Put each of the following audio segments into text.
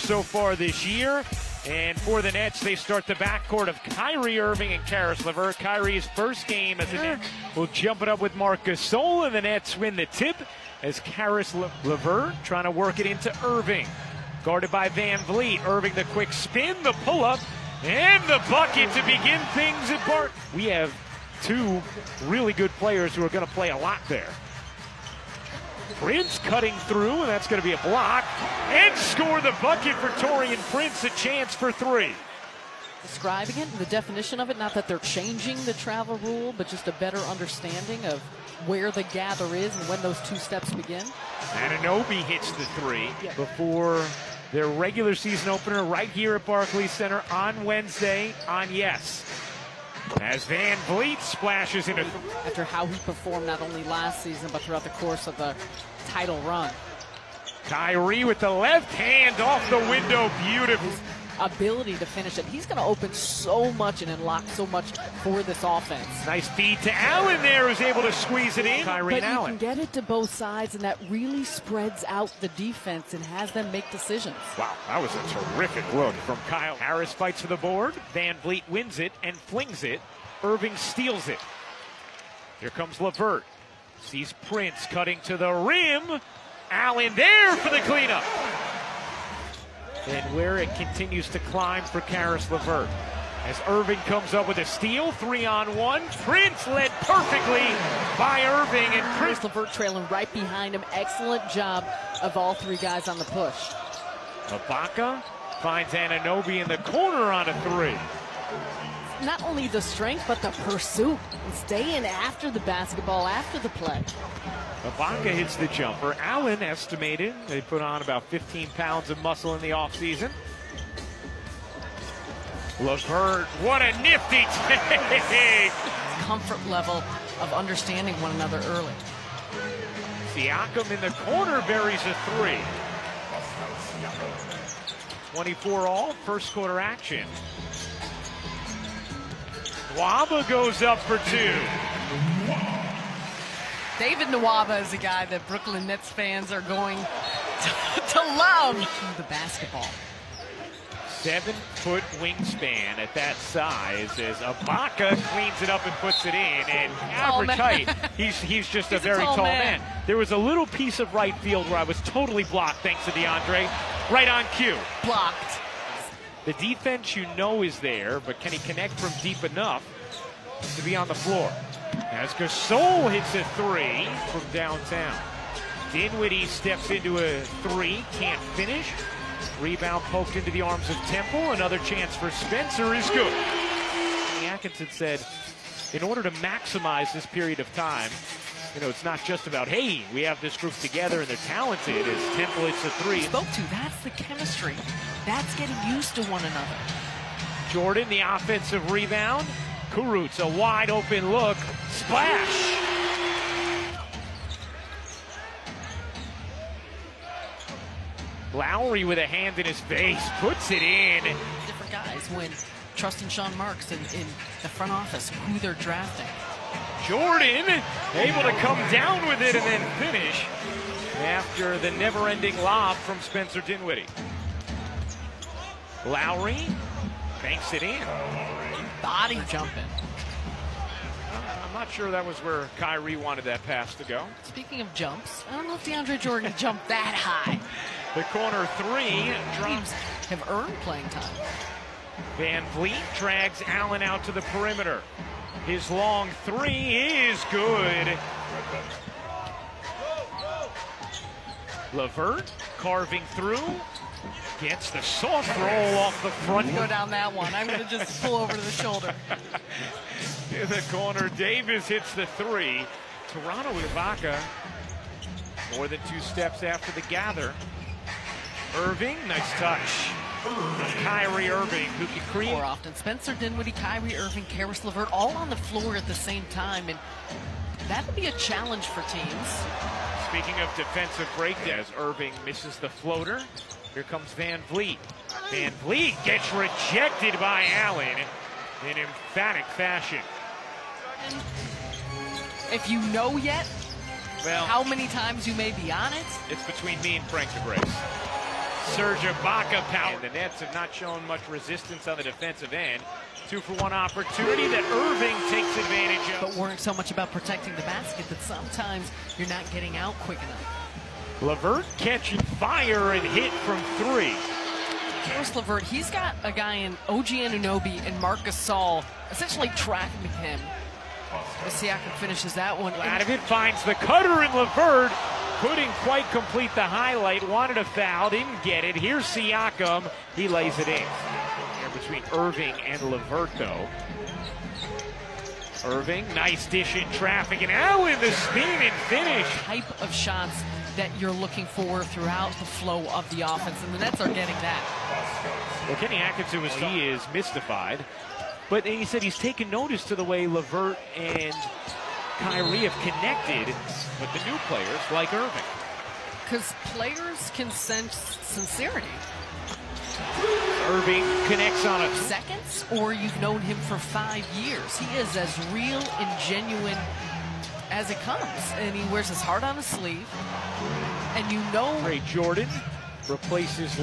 so far this year. And for the Nets, they start the backcourt of Kyrie Irving and Caris LeVert. Kyrie's first game as a Net will jump it up with Marc Gasol, and the Nets win the tip as Caris LeVert trying to work it into Irving. Guarded by Van Vliet. Irving the quick spin, the pull-up, and the bucket to begin things at Bart. We have two really good players who are going to play a lot there. Prince cutting through, and that's going to be a block. And score the bucket for Taurean Prince, a chance for three. Describing it, the definition of it, not that they're changing the travel rule, but just a better understanding of where the gather is and when those two steps begin. Anunoby hits the three before their regular season opener right here at Barclays Center on Wednesday on Yes. As Van Vliet splashes into after how he performed not only last season but throughout the course of the title run. Kyrie with the left hand off the window, beautiful. His ability to finish it. He's going to open so much and unlock so much for this offense. Nice feed to Allen there, who's able to squeeze it in. Kyrie but and Allen. You can get it to both sides, and that really spreads out the defense and has them make decisions. Wow, that was a terrific look from Kyle. Harris fights for the board. Van Vliet wins it and flings it. Irving steals it. Here comes LeVert. Sees Prince cutting to the rim. Allen there for the cleanup. And where it continues to climb for Caris LeVert. As Irving comes up with a steal, 3-on-1. Prince led perfectly by Irving. And Caris LeVert trailing right behind him. Excellent job of all three guys on the push. Ibaka finds Anunoby in the corner on a three. Not only the strength, but the pursuit and staying after the basketball, after the play. Ibaka hits the jumper. Allen estimated they put on about 15 pounds of muscle in the offseason. LeVert, what a nifty take! Comfort level of understanding one another early. Siakam in the corner buries a three. 24 all, first quarter action. Nwaba goes up for two. David Nwaba is a guy that Brooklyn Nets fans are going to love the basketball. 7-foot wingspan at that size as Ibaka cleans it up and puts it in. And average height, he's just a very tall man. There was a little piece of right field where I was totally blocked thanks to DeAndre. Right on cue. Blocked. The defense you know is there, but can he connect from deep enough to be on the floor? As Gasol hits a three from downtown. Dinwiddie steps into a three, can't finish. Rebound poked into the arms of Temple. Another chance for Spencer is good. Atkinson said, in order to maximize this period of time, it's not just about, hey, we have this group together and they're talented, as Temple hits a three. Spoke to, that's the chemistry. That's getting used to one another. Jordan, the offensive rebound. Kurucs, a wide open look. Splash! Lowry with a hand in his face, puts it in. Different guys when trusting Sean Marks in the front office, who they're drafting. Jordan able to come down with it and then finish after the never-ending lob from Spencer Dinwiddie. Lowry banks it in. Body jumping. I'm not sure that was where Kyrie wanted that pass to go. Speaking of jumps, I don't know if DeAndre Jordan jumped that high. The corner three drops. Have earned playing time. Van Vliet drags Allen out to the perimeter. His long three is good. LeVert carving through. Gets the soft roll off the front. Go down that one. I'm going to just pull over to the shoulder. In the corner, Davis hits the three. Toronto with Ibaka. More than 2 steps after the gather. Irving, nice touch. Kyrie Irving, who can create. More often, Spencer Dinwiddie, Kyrie Irving, Caris LeVert, all on the floor at the same time, and that would be a challenge for teams. Speaking of defensive breakdown, as Irving misses the floater, here comes Van Vliet. Van Vliet gets rejected by Allen in emphatic fashion. If you know yet, well, how many times you may be on it? It's between me and Frank DeGrace. Serge Ibaka power. And the Nets have not shown much resistance on the defensive end. 2-for-1 opportunity that Irving takes advantage of. But worrying so much about protecting the basket that sometimes you're not getting out quick enough. LeVert catching fire and hit from 3. First, LeVert, he's got a guy in OG Anunoby and Marc Gasol essentially tracking him. Siakam finishes that one. Out of it, finds the cutter in LeVert. Couldn't quite complete the highlight. Wanted a foul, didn't get it. Here's Siakam. He lays it in. Here between Irving and LeVert, though. Irving, nice dish in traffic, and Allen the spin and finish. Type of shots that you're looking for throughout the flow of the offense, and the Nets are getting that. Well, Kenny Atkinson he is mystified, but he said he's taken notice to the way LeVert and Kyrie have connected with the new players like Irving. Because players can sense sincerity. Irving connects on a seconds, or you've known him for 5 years. He is as real and genuine as it comes, and he wears his heart on his sleeve. And you know, Jordan replaces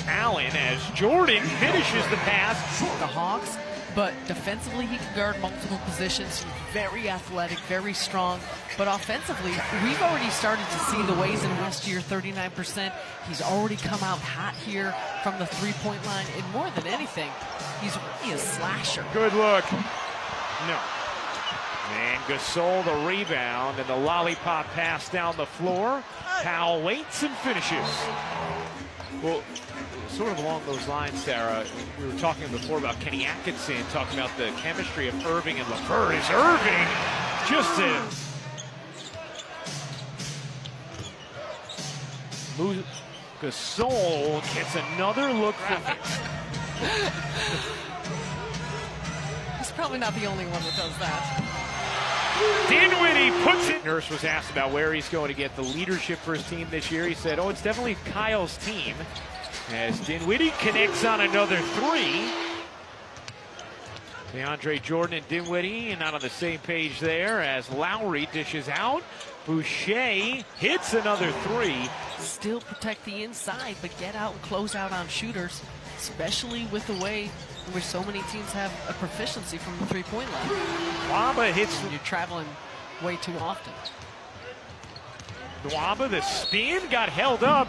Allen as Jordan finishes the pass. The Hawks, but defensively he can guard multiple positions. Very athletic, very strong. But offensively, we've already started to see the ways in last year, 39%. He's already come out hot here from the three-point line. And more than anything, he's really a slasher. Good look. No. And Gasol the rebound and the lollipop pass down the floor. Powell waits and finishes. Well, sort of along those lines, Sarah, we were talking before about Kenny Atkinson, talking about the chemistry of Irving and LeVert. Is Irving just Gasol gets another look for He's probably not the only one that does that. Dinwiddie puts it. Nurse was asked about where he's going to get the leadership for his team this year. He said, oh, it's definitely Kyle's team. As Dinwiddie connects on another 3. DeAndre Jordan and Dinwiddie not on the same page there as Lowry dishes out. Boucher hits another 3. Still protect the inside, but get out and close out on shooters, especially with the way in which so many teams have a proficiency from the three-point line. Nwaba hits. You're traveling way too often. Nwaba, the spin, got held up,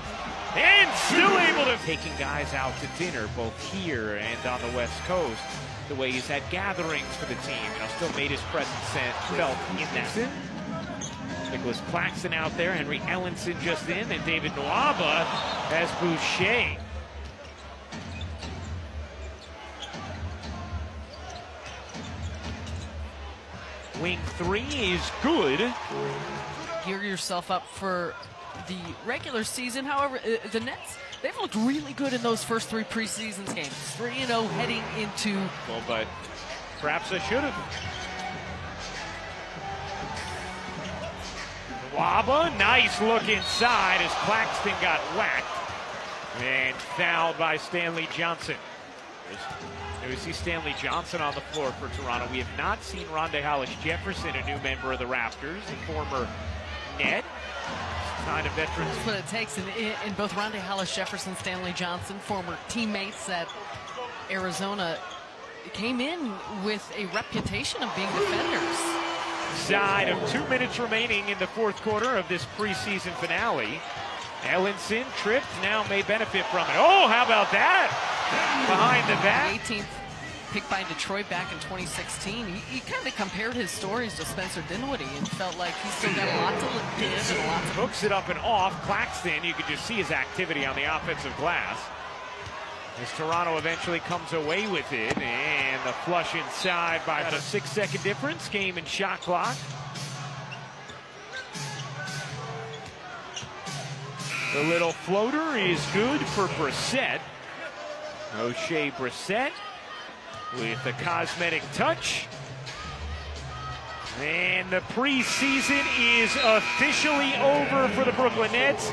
and still able to taking guys out to dinner, both here and on the West Coast. The way he's had gatherings for the team, still made his presence felt in that. Nicholas Claxton out there, Henry Ellenson just in, and David Nwaba as Boucher. Wing 3 is good. Gear yourself up for the regular season. However, the Nets, they've looked really good in those first 3 preseason games. 3-0 heading into... Well, but perhaps I should have. Nwaba, nice look inside as Claxton got whacked. And fouled by Stanley Johnson. We see Stanley Johnson on the floor for Toronto. We have not seen Rondae Hollis-Jefferson, a new member of the Raptors, and former Net. Kind of veterans. That's what it takes in both Rondae Hollis-Jefferson, Stanley Johnson, former teammates at Arizona, came in with a reputation of being defenders. Side of 2 minutes remaining in the fourth quarter of this preseason finale. Ellenson tripped, now may benefit from it. Oh, how about that? Behind the back. 18th pick by Detroit back in 2016. He kind of compared his stories to Spencer Dinwiddie and felt like he's still got a lot to give and a lot to... Hooks it up and off. Claxton, you could just see his activity on the offensive glass. As Toronto eventually comes away with it, and the flush inside by a 6-second difference. Game and shot clock. The little floater is good for Brissett. O'Shea Brissett with the cosmetic touch. And the preseason is officially over for the Brooklyn Nets.